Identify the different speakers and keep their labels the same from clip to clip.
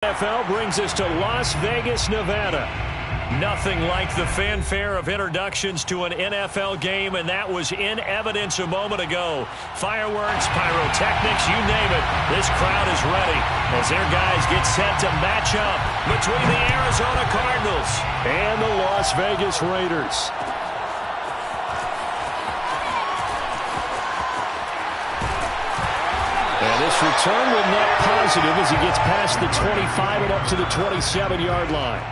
Speaker 1: NFL brings us to Las Vegas, Nevada. Nothing like the fanfare of introductions to an NFL game, and that was in evidence a moment ago. Fireworks, pyrotechnics, you name it. This crowd is ready as their guys get set to match up between the Arizona Cardinals and the Las Vegas Raiders. And this return will net positive as he gets past the 25 and up to the 27-yard line.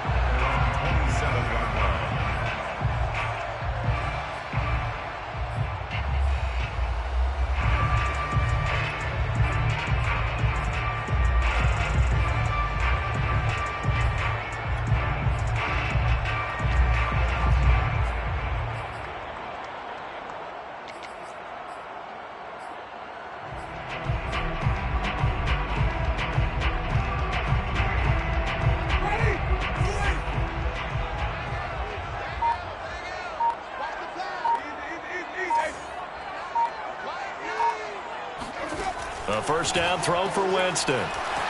Speaker 1: A first down throw for Winston.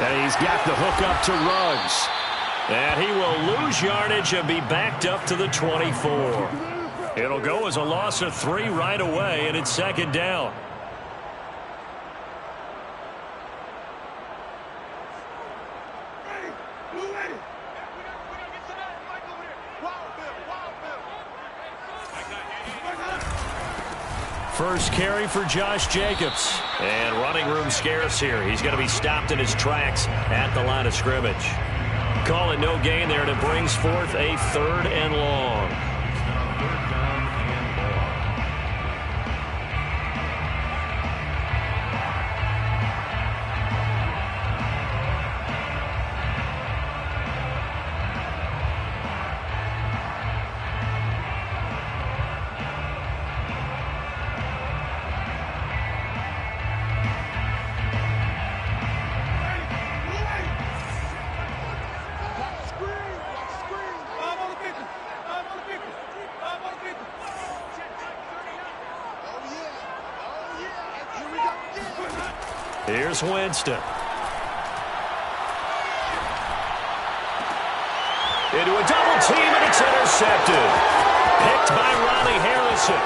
Speaker 1: And he's got the hook up to Ruggs. And he will lose yardage and be backed up to the 24. It'll go as a loss of 3 right away, and it's second down. First carry for Josh Jacobs. And running room scarce here. He's going to be stopped in his tracks at the line of scrimmage. Call it no gain there, and it brings forth a 3rd and long. Here's Winston. Into a double team, and it's intercepted. Picked by Ronnie Harrison.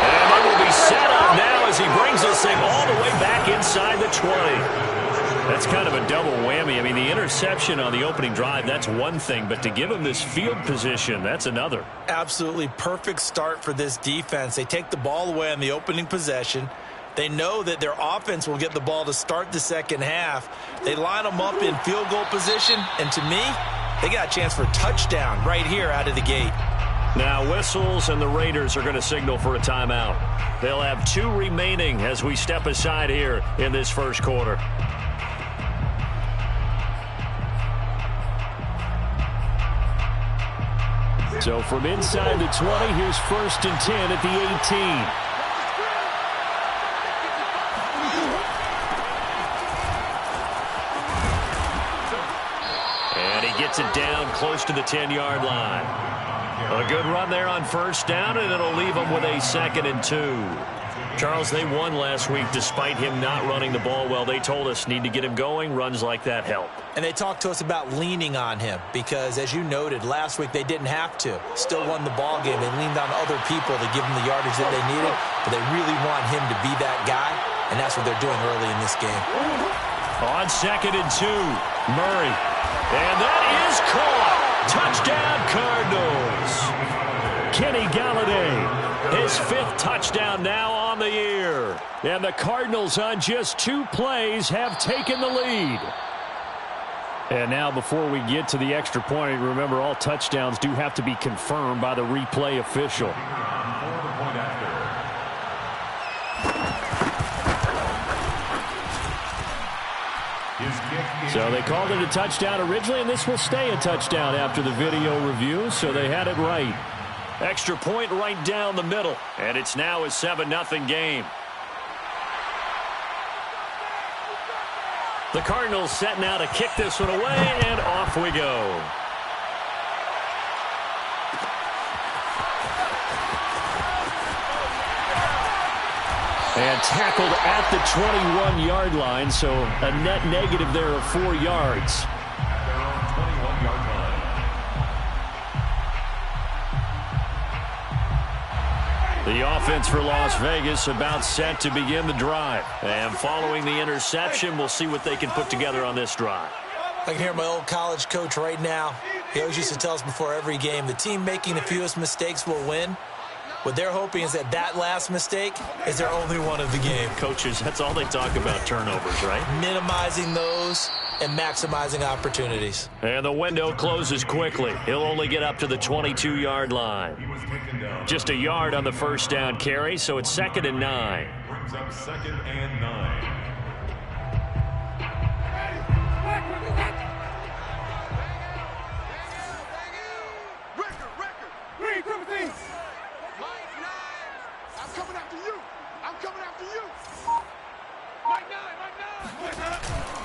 Speaker 1: And they will be set up now as he brings this thing all the way back inside the 20. That's kind of a double whammy. I mean, the interception on the opening drive, that's one thing, but to give him this field position, that's another.
Speaker 2: Absolutely perfect start for this defense. They take the ball away on the opening possession. They know that their offense will get the ball to start the second half. They line them up in field goal position, and to me, they got a chance for a touchdown right here out of the gate.
Speaker 1: Now whistles, and the Raiders are going to signal for a timeout. They'll have 2 remaining as we step aside here in this first quarter. So from inside the 20, here's 1st and 10 at the 18. Gets it down close to the 10-yard line. A good run there on first down, and it'll leave them with a 2nd and 2. Charles, they won last week despite him not running the ball well. They told us need to get him going. Runs like that help.
Speaker 2: And they talked to us about leaning on him because, as you noted, last week they didn't have to. Still won the ball game. They leaned on other people to give them the yardage that they needed, but they really want him to be that guy, and that's what they're doing early in this game.
Speaker 1: On 2nd and 2, Murray. And that is caught. Touchdown, Cardinals. Kenny Golladay, his 5th touchdown now on the year. And the Cardinals on just 2 plays have taken the lead. And now before we get to the extra point, remember all touchdowns do have to be confirmed by the replay official. So they called it a touchdown originally, and this will stay a touchdown after the video review, so they had it right. Extra point right down the middle, and it's now a 7-0 game. The Cardinals set now to kick this one away, and off we go. And tackled at the 21-yard line, so a net negative there of 4 yards. The offense for Las Vegas about set to begin the drive. And following the interception, we'll see what they can put together on this drive.
Speaker 2: I can hear my old college coach right now. He always used to tell us before every game, the team making the fewest mistakes will win. What they're hoping is that last mistake is their only one of the game.
Speaker 1: Coaches, that's all they talk about, turnovers, right?
Speaker 2: Minimizing those and maximizing opportunities.
Speaker 1: And the window closes quickly. He'll only get up to the 22-yard line. Just a yard on the first down carry, so it's 2nd and 9.
Speaker 3: Brings up 2nd and 9.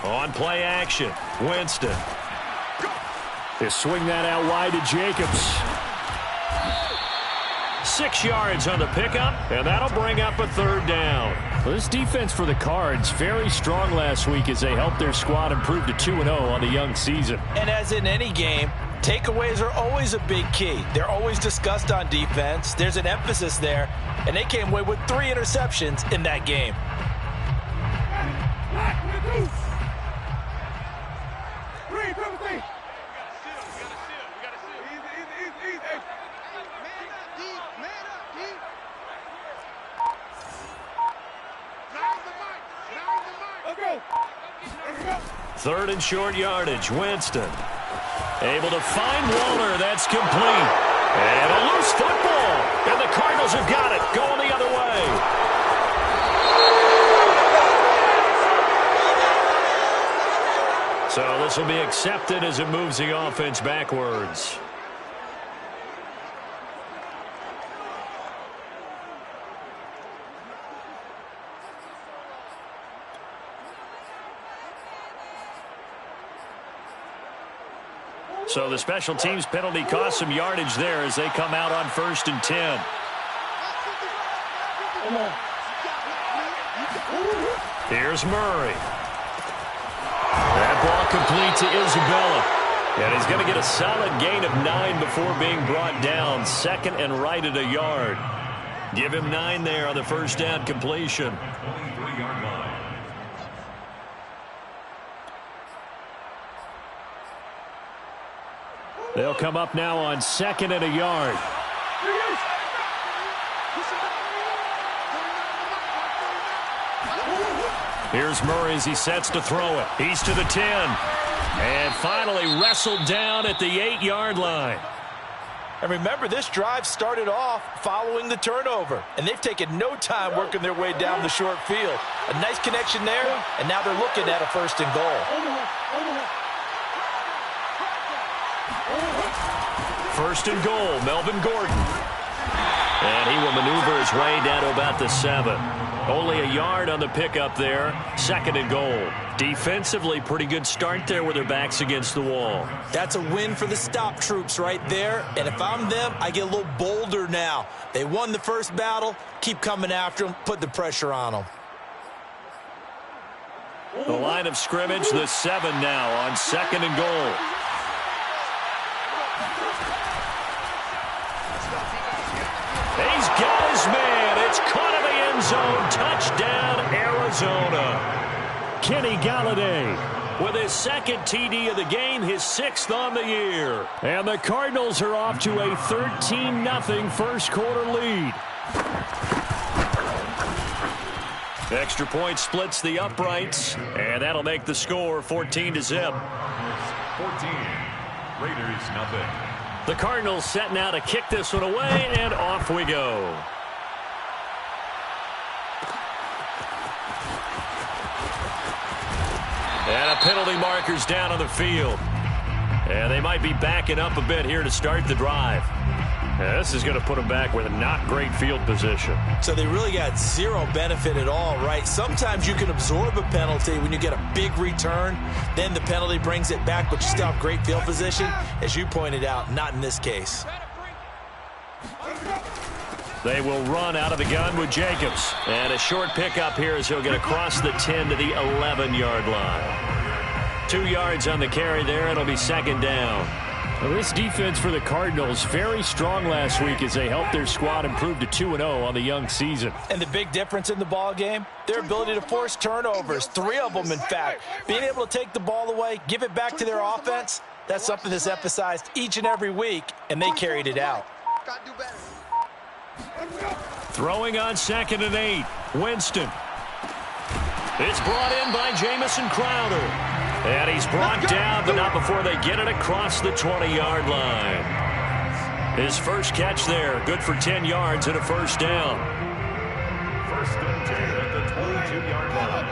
Speaker 1: On play action, Winston. They swing that out wide to Jacobs. 6 yards on the pickup, and that'll bring up a 3rd down. Well, this defense for the Cards, very strong last week as they helped their squad improve to 2-0 on the young season.
Speaker 2: And as in any game, takeaways are always a big key. They're always discussed on defense. There's an emphasis there, and they came away with 3 interceptions in that game.
Speaker 1: Third and short yardage, Winston. Able to find Waller, that's complete. And a loose football. And the Cardinals have got it, going the other way. So this will be accepted as it moves the offense backwards. So the special teams penalty cost some yardage there as they come out on 1st and 10. Here's Murray. That ball complete to Isabella. And he's going to get a solid gain of 9 before being brought down. 2nd and right at a yard. Give him 9 there on the first down completion.
Speaker 3: 23-yard line.
Speaker 1: They'll come up now on 2nd and a yard. Here's Murray as he sets to throw it. He's to the 10. And finally wrestled down at the 8-yard line.
Speaker 2: And remember, this drive started off following the turnover. And they've taken no time working their way down the short field. A nice connection there, and now they're looking at a 1st and goal.
Speaker 1: 1st and goal, Melvin Gordon. And he will maneuver his way down to about the 7. Only a yard on the pickup there. 2nd and goal. Defensively, pretty good start there with their backs against the wall.
Speaker 2: That's a win for the stop troops right there. And if I'm them, I get a little bolder now. They won the first battle. Keep coming after them. Put the pressure on them.
Speaker 1: The line of scrimmage, the 7 now on 2nd and goal. He's got his man. It's caught in the end zone. Touchdown, Arizona. Kenny Galladay with his 2nd TD of the game, his 6th on the year. And the Cardinals are off to a 13-0 first quarter lead. Extra point splits the uprights, and that'll make the score 14-0.
Speaker 3: 14. Raiders nothing.
Speaker 1: The Cardinals set now to kick this one away, and off we go. And a penalty marker's down on the field. And they might be backing up a bit here to start the drive. And this is going to put them back with a not great field position.
Speaker 2: So they really got zero benefit at all, right? Sometimes you can absorb a penalty when you get a big return. Then the penalty brings it back, but you still have great field position. As you pointed out, not in this case.
Speaker 1: They will run out of the gun with Jacobs. And a short pickup here as he'll get across the 10 to the 11-yard line. 2 yards on the carry there. It'll be second down.
Speaker 4: Well, this defense for the Cardinals, very strong last week as they helped their squad improve to 2-0 on the young season.
Speaker 2: And the big difference in the ball game, their ability to force turnovers, 3 of them in fact. Being able to take the ball away, give it back to their offense, that's something that's emphasized each and every week, and they carried it out.
Speaker 1: Throwing on 2nd and 8. Winston. It's brought in by Jamison Crowder. And he's brought down, but not before they get it across the 20-yard line. His first catch there, good for 10 yards and a first down.
Speaker 3: First and 10 at the 22-yard line.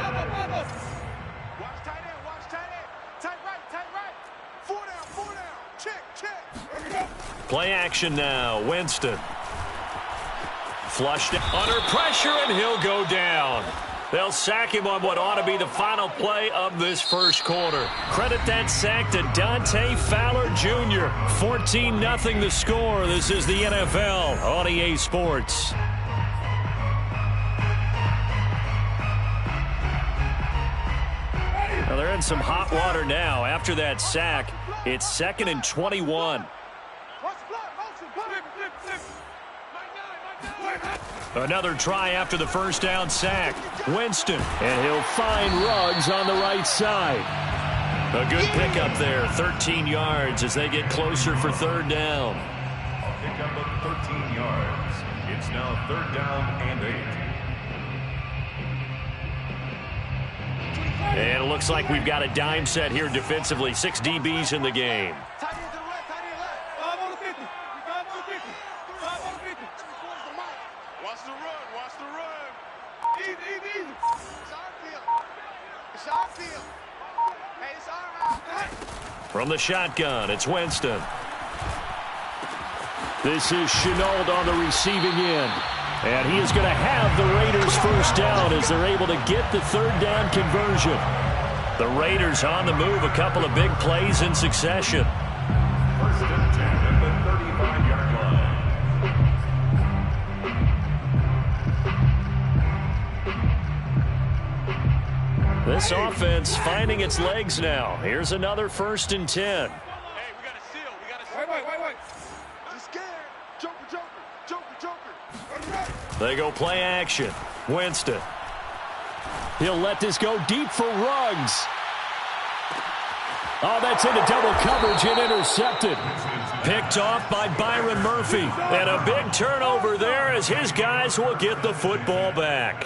Speaker 5: Watch tight end, watch tight end. Tight right. 4 down. Check.
Speaker 1: Play action now. Winston. Flushed under pressure, and he'll go down. They'll sack him on what ought to be the final play of this first quarter. Credit that sack to Dante Fowler Jr. 14-0 the score. This is the NFL on EA Sports. Well, they're in some hot water now. After that sack, it's 2nd and 21. Another try after the first down sack. Winston, and he'll find Ruggs on the right side. A good pickup there, 13 yards as they get closer for 3rd down.
Speaker 3: A pickup of 13 yards. It's now 3rd down and 8.
Speaker 1: And it looks like we've got a dime set here defensively. 6 DBs in the game. From the shotgun, it's Winston.
Speaker 4: This is Shenault on the receiving end. And he is going to have the Raiders first down as they're able to get the 3rd down conversion.
Speaker 1: The Raiders on the move, a couple of big plays in succession.
Speaker 3: First and 10 at the 35-yard line.
Speaker 1: This offense finding its legs now. Here's another 1st and 10.
Speaker 5: Hey, we got a seal. Wait. He's scared. Joker.
Speaker 1: They go play action. Winston.
Speaker 4: He'll let this go deep for Ruggs. Oh, that's into double coverage and intercepted.
Speaker 1: Picked off by Byron Murphy. And a big turnover there as his guys will get the football back.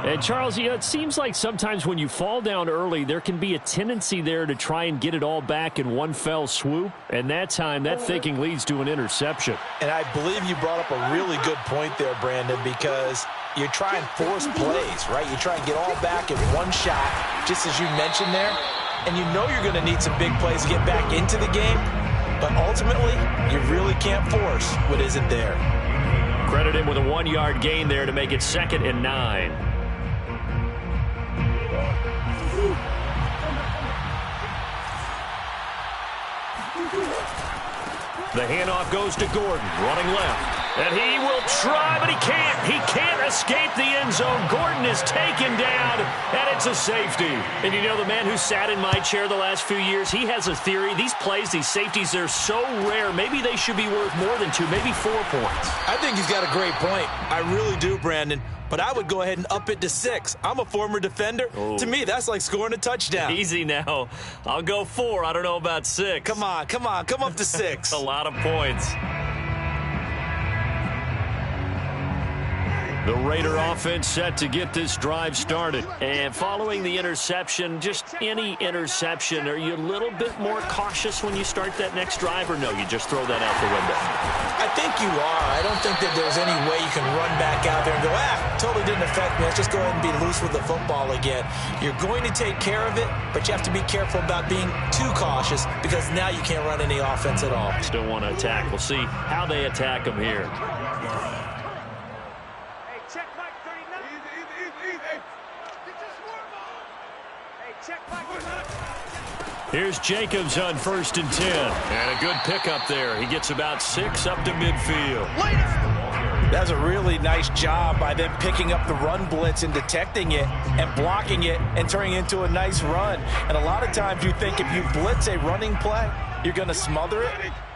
Speaker 4: And, Charles, it seems like sometimes when you fall down early, there can be a tendency there to try and get it all back in one fell swoop. And that time, that thinking leads to an interception.
Speaker 2: And I believe you brought up a really good point there, Brandon, because you try and force plays, right? You try and get all back in one shot, just as you mentioned there. And you know you're going to need some big plays to get back into the game. But ultimately, you really can't force what isn't there.
Speaker 1: Credit him with a 1-yard gain there to make it 2nd and 9. The handoff goes to Gordon, running left. And he will try, but he can't. He can't escape the end zone. Gordon is taken down, and it's a safety. And you know, the man who sat in my chair the last few years, he has a theory. These plays, these safeties, they're so rare. Maybe they should be worth more than 2, maybe 4 points.
Speaker 2: I think he's got a great point. I really do, Brandon. But I would go ahead and up it to 6. I'm a former defender.
Speaker 1: Oh.
Speaker 2: To me, that's like scoring a touchdown.
Speaker 1: Easy now. I'll go 4. I don't know about 6.
Speaker 2: Come on. Come up to 6.
Speaker 1: A lot of points. The Raider offense set to get this drive started. And following the interception, just any interception, are you a little bit more cautious when you start that next drive, or no, you just throw that out the window?
Speaker 2: I think you are. I don't think that there's any way you can run back out there and go, totally didn't affect me. Let's just go ahead and be loose with the football again. You're going to take care of it, but you have to be careful about being too cautious because now you can't run any offense at all.
Speaker 1: Still want to attack. We'll see how they attack them here. Here's Jacobs on 1st and 10. And a good pickup there. He gets about 6 up to midfield.
Speaker 2: That's a really nice job by them picking up the run blitz and detecting it and blocking it and turning it into a nice run. And a lot of times you think if you blitz a running play, you're going to smother it.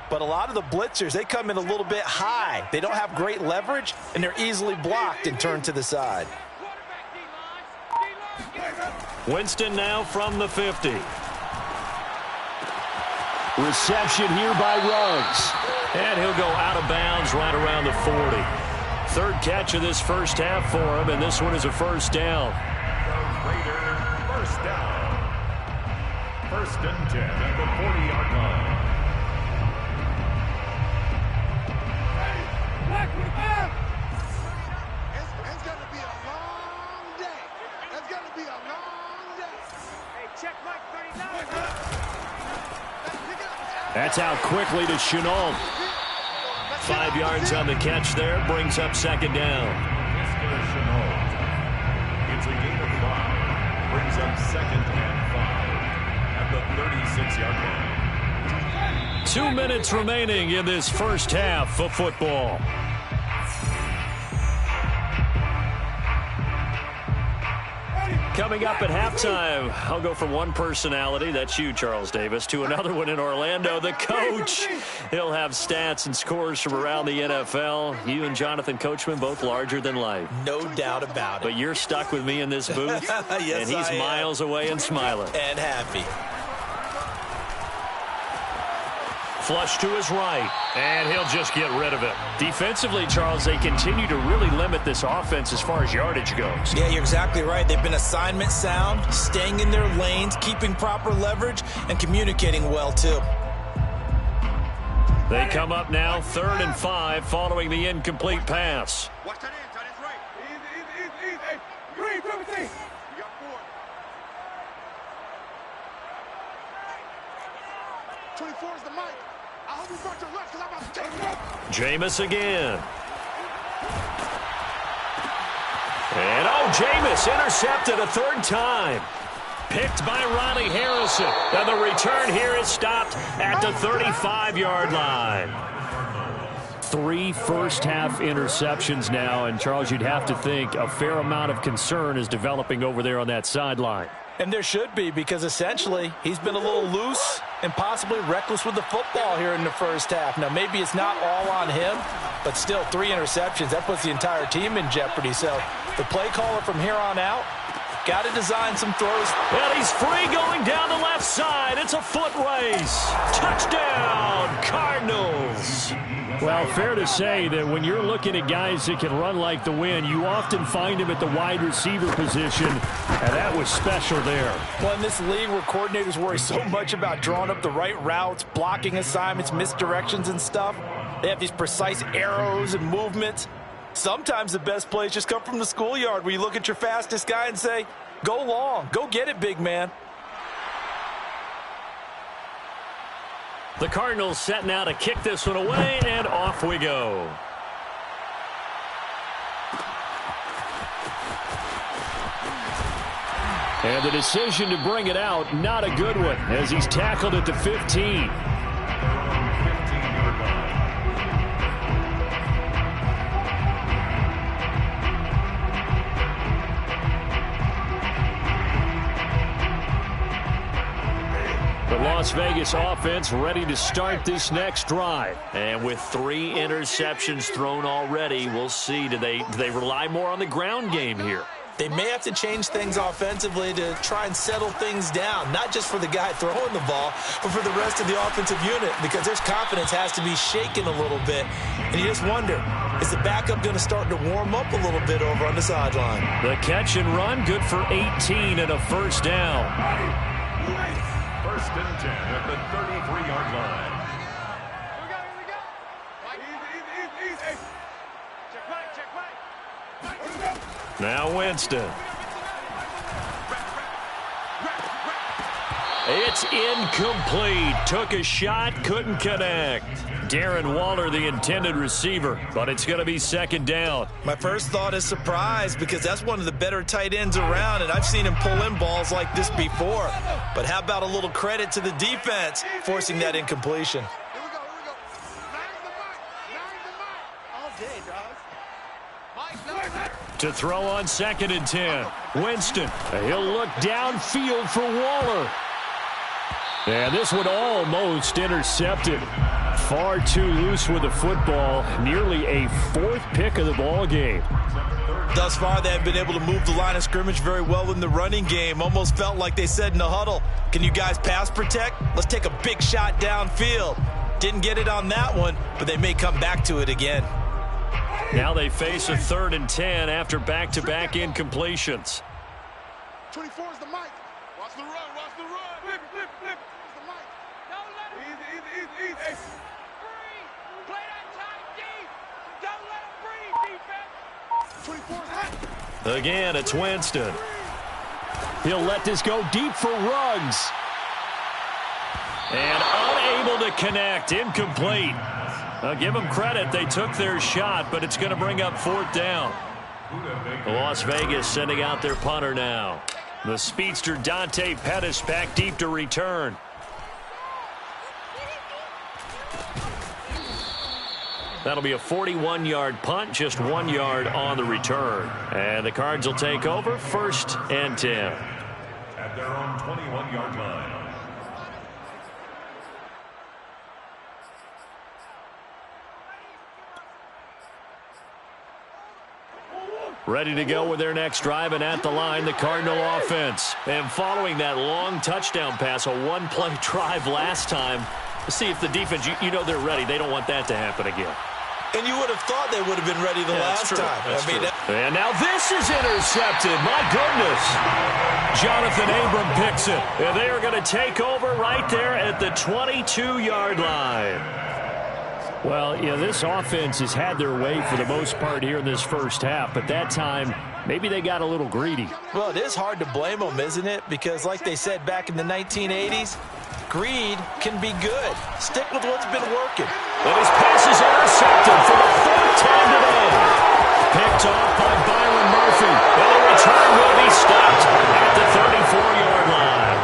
Speaker 2: But a lot of the blitzers, they come in a little bit high. They don't have great leverage, and they're easily blocked and turned to the side.
Speaker 1: Winston now from the 50. Reception here by Ruggs. And he'll go out of bounds right around the 40. Third catch of this first half for him, and this one is a first down.
Speaker 3: Raiders first down. 1st and 10 at the 40-yard line.
Speaker 5: It's going to be a long day. It's going to be a long day. Hey, check Mike 39.
Speaker 1: That's out quickly to Shenault. 5 yards on the catch there. Brings up second down.
Speaker 3: Mr. Shenault. It's a gain of 5. Brings up 2nd and 5 at the 36-yard line.
Speaker 1: 2 minutes remaining in this first half of football. Coming up at halftime, I'll go from one personality, that's you, Charles Davis, to another one in Orlando, the coach. He'll have stats and scores from around the NFL. You and Jonathan Coachman, both larger than life.
Speaker 2: No doubt about it.
Speaker 1: But you're stuck with me in this booth,
Speaker 2: Yes,
Speaker 1: and he's miles away and smiling.
Speaker 2: And happy.
Speaker 1: Flush to his right, and he'll just get rid of it. Defensively, Charles, they continue to really limit this offense as far as yardage goes.
Speaker 2: Yeah, you're exactly right. They've been assignment sound, staying in their lanes, keeping proper leverage, and communicating well, too.
Speaker 1: They come up now 3rd and 5 following the incomplete pass.
Speaker 5: Watch that end, tight end's right. Easy. Green, 17. You got 4. 24 is the mic. I hope you brought your left because I'm about to take it up.
Speaker 1: Jameis again. And Jameis intercepted a 3rd time. Picked by Ronnie Harrison. And the return here is stopped at the 35-yard line. 3 first-half interceptions now, and Charles, you'd have to think a fair amount of concern is developing over there on that sideline.
Speaker 2: And there should be, because essentially he's been a little loose and possibly reckless with the football here in the first half. Now, maybe it's not all on him, but still 3 interceptions. That puts the entire team in jeopardy. So the play caller from here on out, got to design some throws.
Speaker 1: And he's free going down the left side. It's a foot race. Touchdown, Cardinals. Well, fair to say that when you're looking at guys that can run like the wind, you often find him at the wide receiver position, and that was special there.
Speaker 2: Well, in this league where coordinators worry so much about drawing up the right routes, blocking assignments, misdirections and stuff, they have these precise arrows and movements. Sometimes the best plays just come from the schoolyard where you look at your fastest guy and say, go long, go get it, big man.
Speaker 1: The Cardinals set now to kick this one away, and off we go. And the decision to bring it out, not a good one, as he's tackled at the 15. Las Vegas offense ready to start this next drive. And with 3 interceptions thrown already, we'll see. Do they rely more on the ground game here?
Speaker 2: They may have to change things offensively to try and settle things down, not just for the guy throwing the ball, but for the rest of the offensive unit, because their confidence has to be shaken a little bit. And you just wonder, is the backup going to start to warm up a little bit over on the sideline?
Speaker 1: The catch and run, good for 18 and a first down.
Speaker 3: 1st and 10 at the 33-yard line.
Speaker 5: Here we go. Easy. Check right.
Speaker 1: Now Winston. It's incomplete. Took a shot, couldn't connect. Darren Waller, the intended receiver, but it's going to be 2nd down.
Speaker 2: My first thought is surprise, because that's one of the better tight ends around, and I've seen him pull in balls like this before. But how about a little credit to the defense forcing that incompletion?
Speaker 5: Here we go. Nine the mic. All day, dog.
Speaker 1: To throw on 2nd and 10. Winston. He'll look downfield for Waller. And this one almost intercepted. Far too loose with the football. Nearly a 4th pick of the ball game.
Speaker 2: Thus far, they have been able to move the line of scrimmage very well in the running game. Almost felt like they said in the huddle, can you guys pass protect? Let's take a big shot downfield. Didn't get it on that one, but they may come back to it again.
Speaker 1: Now they face a 3rd and 10 after back-to-back incompletions.
Speaker 5: 24 is the mic. Watch the run, watch the run. Flip, flip, flip. The mic. Don't let him. Easy. Breathe. Play that tight deep. Don't let him breathe, defense. 24 is hot.
Speaker 1: Again, it's Winston. He'll let this go deep for Ruggs. And unable to connect. Incomplete. I'll give them credit. They took their shot, but it's going to bring up 4th down. Las Vegas sending out their punter now. The speedster Dante Pettis back deep to return. That'll be a 41-yard punt, just 1 yard on the return. And the Cards will take over 1st and 10.
Speaker 3: At their own 21-yard line.
Speaker 1: Ready to go with their next drive, and at the line, the Cardinal offense. And following that long touchdown pass, a 1-play drive last time, let's see if the defense, you know they're ready. They don't want that to happen again.
Speaker 2: And you would have thought they would have been ready the last time.
Speaker 1: And now this is intercepted. My goodness. Jonathan Abram picks it. And they are going to take over right there at the 22-yard line. Well, you know, this offense has had their way for the most part here in this first half, but that time, maybe they got a little greedy.
Speaker 2: Well, it is hard to blame them, isn't it? Because like they said back in the 1980s, greed can be good. Stick with what's been working.
Speaker 1: And his pass is intercepted for the 4th time today. Picked off by Byron Murphy. And the return will be stopped at the 34-yard line.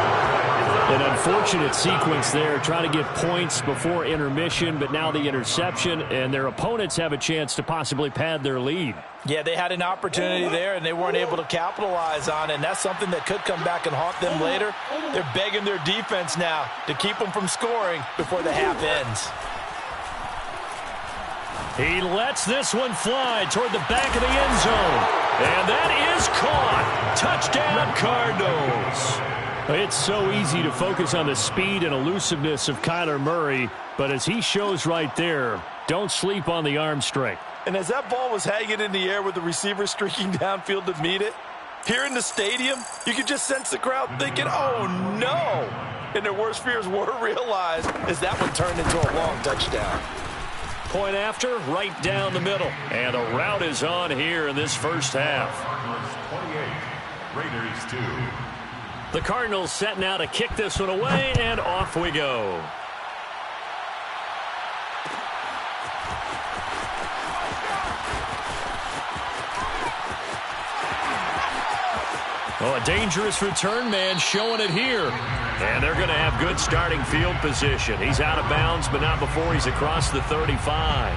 Speaker 1: An unfortunate sequence there, trying to get points before intermission, but now the interception, and their opponents have a chance to possibly pad their lead.
Speaker 2: Yeah, they had an opportunity there, and they weren't able to capitalize on it, and that's something that could come back and haunt them later. They're begging their defense now to keep them from scoring before the half ends.
Speaker 1: He lets this one fly toward the back of the end zone, and that is caught. Touchdown, Cardinals. It's so easy to focus on the speed and elusiveness of Kyler Murray, but as he shows right there, don't sleep on the arm strength.
Speaker 2: And as that ball was hanging in the air with the receiver streaking downfield to meet it, here in the stadium, you could just sense the crowd thinking, oh no! And their worst fears were realized as that one turned into a long touchdown.
Speaker 1: Point after, right down the middle. And the route is on here in this first half.
Speaker 3: 28, Raiders 2.
Speaker 1: The Cardinals set now to kick this one away, and off we go. Oh, a dangerous return man showing it here. And they're going to have good starting field position. He's out of bounds, but not before he's across the 35.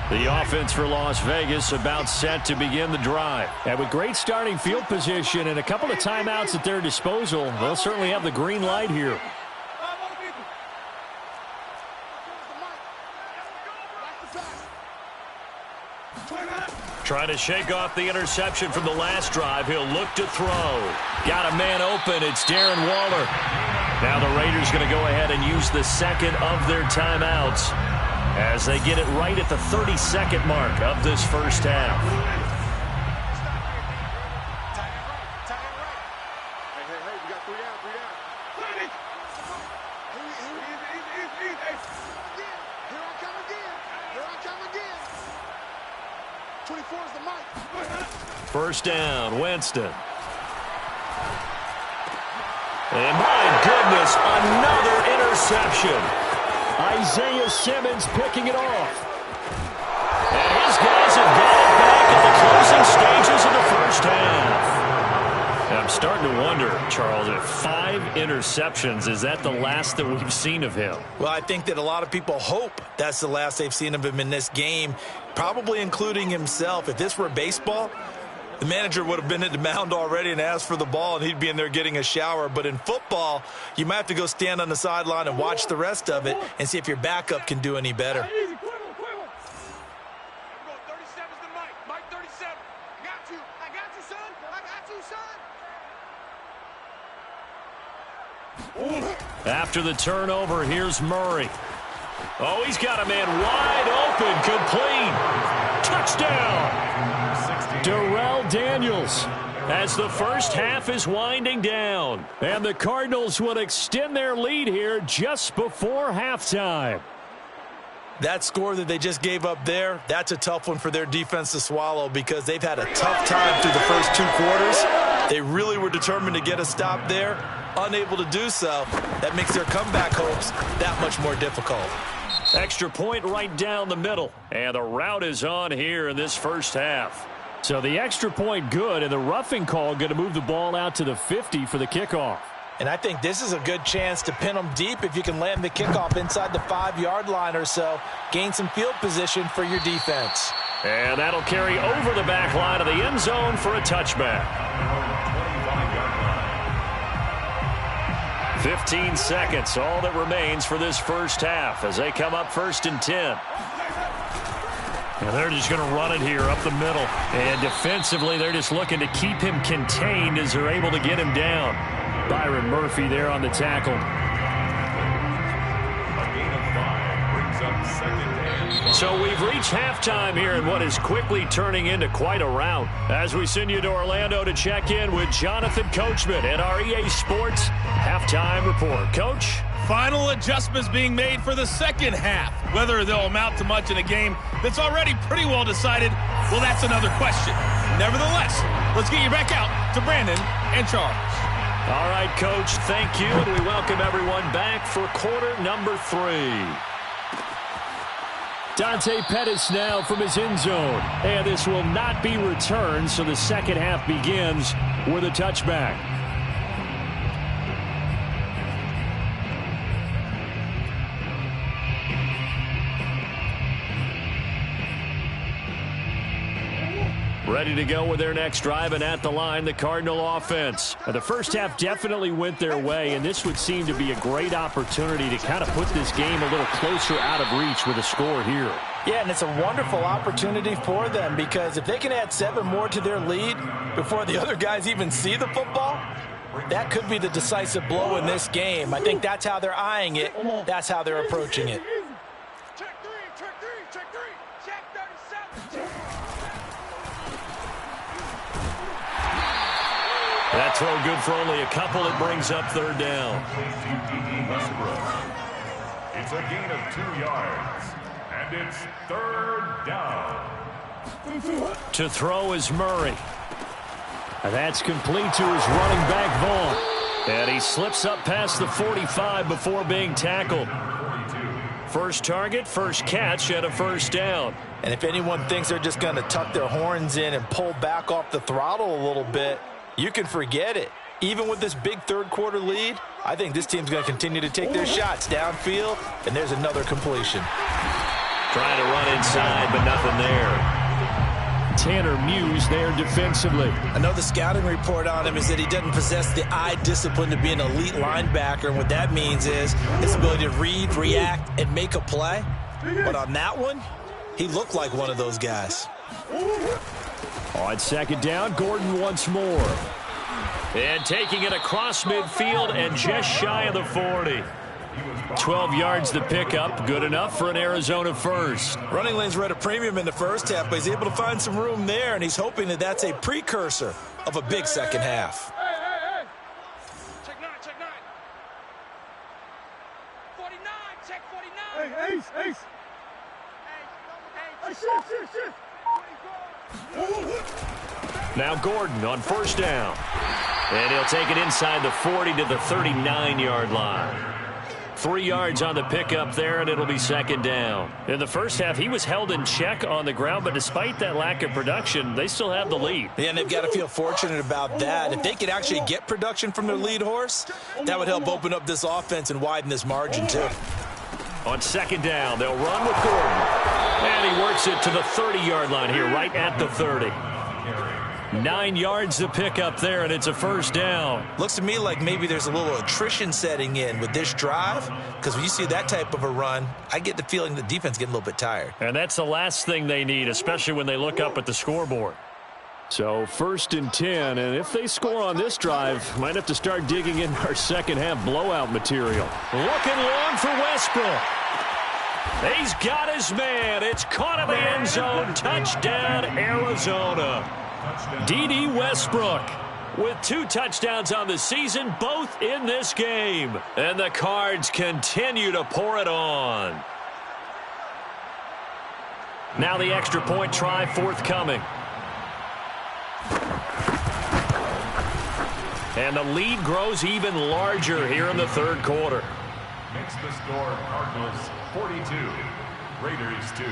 Speaker 1: The offense for Las Vegas about set to begin the drive. And with great starting field position and a couple of timeouts at their disposal, they'll certainly have the green light here. Trying to shake off the interception from the last drive. He'll look to throw. Got a man open. It's Darren Waller. Now the Raiders going to go ahead and use the second of their timeouts as they get it right at the 32nd mark of this first half.
Speaker 5: Hey, we got 3 down. Here I come again. 24 is the mic.
Speaker 1: First down, Winston. And my goodness, another interception. Isaiah Simmons picking it off. And his guys have got it back at the closing stages of the first half. And I'm starting to wonder, Charles, if 5 interceptions, is that the last that we've seen of him?
Speaker 2: Well, I think that a lot of people hope that's the last they've seen of him in this game. probably including himself. If this were baseball, the manager would have been at the mound already and asked for the ball, and he'd be in there getting a shower. But in football, you might have to go stand on the sideline and watch the rest of it and see if your backup can do any better.
Speaker 1: After the turnover, here's Murray. Oh, he's got a man wide open, complete. Touchdown. Darrell Daniels, as the first half is winding down. And the Cardinals will extend their lead here just before halftime.
Speaker 2: That score that they just gave up there, that's a tough one for their defense to swallow because they've had a tough time through the first 2 quarters. They really were determined to get a stop there, unable to do so. That makes their comeback hopes that much more difficult.
Speaker 1: Extra point right down the middle. And the route is on here in this first half.
Speaker 4: So the extra point good, and the roughing call going to move the ball out to the 50 for the kickoff.
Speaker 2: And I think this is a good chance to pin them deep if you can land the kickoff inside the 5-yard line or so. Gain some field position for your defense.
Speaker 1: And that'll carry over the back line of the end zone for a touchback. 15 seconds, all that remains for this first half as they come up 1st and 10. And they're just going to run it here up the middle. And defensively, they're just looking to keep him contained as they're able to get him down. Byron Murphy there on the tackle.
Speaker 3: A gain of 5 brings up 2nd and 5.
Speaker 1: So we've reached halftime here in what is quickly turning into quite a rout. As we send you to Orlando to check in with Jonathan Coachman at our EA Sports Halftime Report. Coach?
Speaker 6: Final adjustments being made for the second half. Whether they'll amount to much in a game that's already pretty well decided, well, that's another question. Nevertheless, let's get you back out to Brandon and Charles.
Speaker 1: All right, Coach, thank you, and we welcome everyone back for quarter number 3.
Speaker 4: Dante Pettis now from his end zone. And this will not be returned, so the second half begins with a touchback. Ready to go with their next drive, and at the line, the Cardinal offense. The first half definitely went their way, and this would seem to be a great opportunity to kind of put this game a little closer out of reach with a score here.
Speaker 2: Yeah, and it's a wonderful opportunity for them because if they can add 7 more to their lead before the other guys even see the football, that could be the decisive blow in this game. I think that's how they're eyeing it. That's how they're approaching it.
Speaker 5: Check 3, check 3, check 3, check 37.
Speaker 1: That throw good for only a couple. It brings up 3rd down.
Speaker 3: It's a gain of 2 yards, and it's 3rd down.
Speaker 1: To throw is Murray.
Speaker 4: And that's complete to his running back, Vaughn.
Speaker 1: And he slips up past the 45 before being tackled. First target, first catch, and a 1st down.
Speaker 2: And if anyone thinks they're just going to tuck their horns in and pull back off the throttle a little bit, you can forget it. Even with this big 3rd quarter lead, I think this team's going to continue to take their shots downfield, and there's another completion.
Speaker 1: Trying to run inside, but nothing there.
Speaker 4: Tanner Muse there defensively.
Speaker 2: I know the scouting report on him is that he doesn't possess the eye discipline to be an elite linebacker, and what that means is his ability to read, react, and make a play. But on that one, he looked like one of those guys.
Speaker 4: On 2nd down, Gordon once more.
Speaker 1: And taking it across midfield and just shy of the 40. 12 yards the pickup, good enough for an Arizona first.
Speaker 2: Running lanes were at a premium in the first half, but he's able to find some room there, and he's hoping that that's a precursor of a big second half.
Speaker 5: Hey. Check 9, check 9. 49, check 49. Hey, ace. Hey, shift.
Speaker 1: Now Gordon on 1st down. And he'll take it inside the 40 to the 39-yard line. 3 yards on the pickup there, and it'll be 2nd down. In the first half, he was held in check on the ground, but despite that lack of production, they still have the lead.
Speaker 2: Yeah, and they've got to feel fortunate about that. If they could actually get production from their lead horse, that would help open up this offense and widen this margin, too.
Speaker 1: On 2nd down, they'll run with Gordon. And he works it to the 30-yard line here, right at the 30. 9 yards to pick up there, and it's a first down.
Speaker 2: Looks to me like maybe there's a little attrition setting in with this drive, because when you see that type of a run, I get the feeling the defense getting a little bit tired.
Speaker 1: And that's the last thing they need, especially when they look up at the scoreboard.
Speaker 4: So 1st and 10, and if they score on this drive, might have to start digging in our second half blowout material.
Speaker 1: Looking long for Westbrook. He's got his man. It's caught in the end zone. Touchdown, Arizona. D.D. Westbrook with 2 touchdowns on the season, both in this game. And the Cards continue to pour it on. Now the extra point try forthcoming. And the lead grows even larger here in the 3rd quarter.
Speaker 3: Makes the score Cardinals 42, Raiders 2.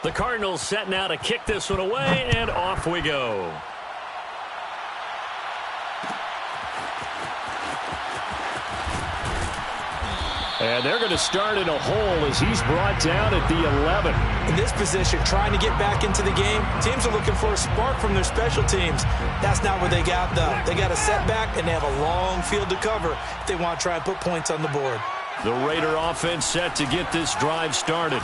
Speaker 1: The Cardinals set now to kick this one away, and off we go.
Speaker 4: And they're going to start in a hole as he's brought down at the 11.
Speaker 2: In this position, trying to get back into the game, teams are looking for a spark from their special teams. That's not what they got, though. They got a setback, and they have a long field to cover if they want to try and put points on the board.
Speaker 1: The Raider offense set to get this drive started.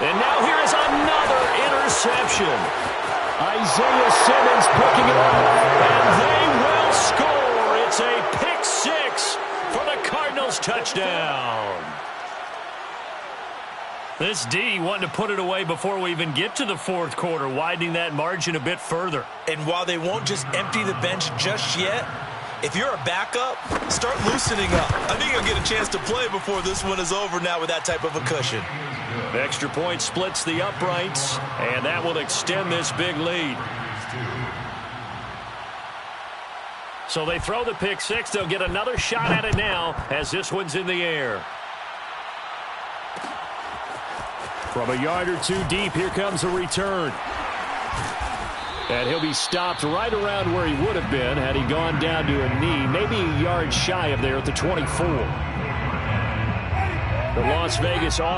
Speaker 1: And now here is another interception.
Speaker 4: Isaiah Simmons picking it up.
Speaker 1: And they will score. It's a pick 6 for the Cardinals touchdown. This D wanting to put it away before we even get to the 4th quarter, widening that margin a bit further.
Speaker 2: And while they won't just empty the bench just yet, if you're a backup, start loosening up. I think you'll get a chance to play before this one is over now with that type of a cushion.
Speaker 1: Extra point splits the uprights, and that will extend this big lead. So they throw the pick 6. They'll get another shot at it now as this one's in the air.
Speaker 4: From a yard or 2 deep, here comes a return. And he'll be stopped right around where he would have been had he gone down to a knee, maybe a yard shy of there at the 24. The Las Vegas